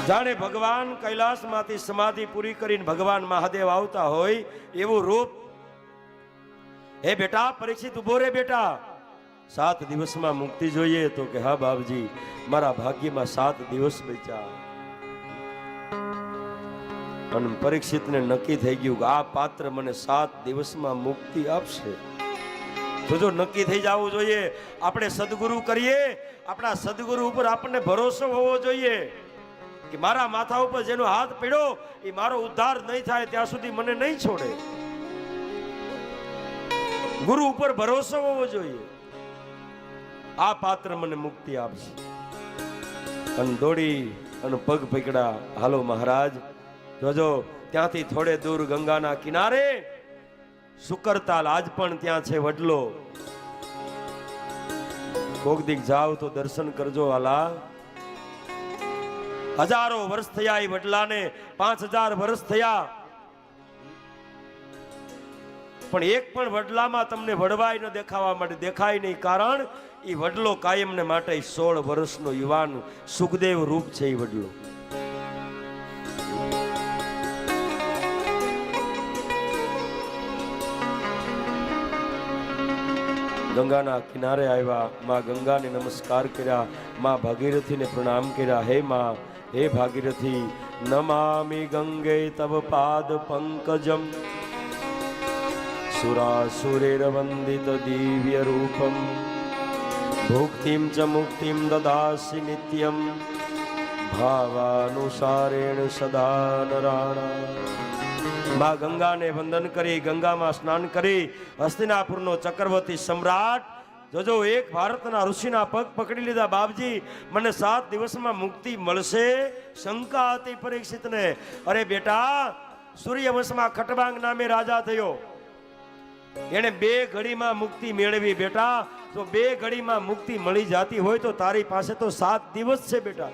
જાણે ભગવાન કૈલાસમાંથી સમાધિ પૂરી કરીને ભગવાન મહાદેવ આવતા હોય એવું રૂપ. હે બેટા પરીક્ષિત ઉભો રે બેટા, 7 દિવસમાં મુક્તિ જોઈએ. તો કે હા બાપજી, મારા ભાગ્યમાં 7 દિવસ બચ્યા. અને પરીક્ષિતને નક્કી થઈ ગયું કે આ પાત્ર મને 7 દિવસમાં મુક્તિ આપશે. તો જો નક્કી થઈ જવું જોઈએ. આપણે સદગુરુ કરીએ, આપણા સદગુરુ ઉપર આપણને ભરોસો હોવો જોઈએ કે મારા માથા ઉપર જેનો હાથ પડ્યો એ મારો ઉદ્ધાર નહીં થાય ત્યાં સુધી મને નહીં છોડે. ગુરુ ઉપર ભરોસો હોવો જોઈએ. આ પાત્ર મને મુક્તિ આપશે. અને દોડી અને પગ પકડા, હાલો મહારાજ. જોજો ત્યાંથી થોડે દૂર ગંગાના કિનારે શુકરતાલ આજ પણ ત્યાં છે વડલો. કોક દીક જાવ તો દર્શન કરજો હાલા. હજારો વર્ષ થયા એ વડલાને, 5000 વર્ષ થયા, પણ એક પણ વડલામાં તમને વડવાઈ ન દેખાવા માટે દેખાય નહીં. કારણ એ વડલો કાયમને માટે 16 વર્ષનો યુવાન સુખદેવ રૂપ છે. એ વડલો ગંગાના કિનારે આવ્યા. માં ગંગાને નમસ્કાર કર્યા, માં ભાગીરથીને પ્રણામ કર્યા. હે માં, હે ભાગીરથી, નમામિ ગંગે તવ પાદ પંકજમ સુરાસુરેર વંદિત દિવ્ય રૂપમ ભુક્તિમ ચ મુક્તિમ દદાસી નિત્યમ ભાવાનુસારેણ સદા નરાણા. માં ગંગાને વંદન કરી, ગંગામાં સ્નાન કરી, હસ્તિનાપુરનો ચક્રવર્તી સમ્રાટ, જોજો એક ભારતના ઋષિના પગ પકડી લીધા. બાપજી, મને 7 દિવસમાં મુક્તિ મળશે. શંકા હતી પરીક્ષિતને. અરે બેટા, સૂર્યવંશમાં ખટવાંગ નામે રાજા થયો. એને 2 ઘડીમાં મુક્તિ મેળવી. બેટા, તો 2 ઘડીમાં મુક્તિ મળી જતી હોય તો તારી પાસે તો 7 દિવસ છે બેટા.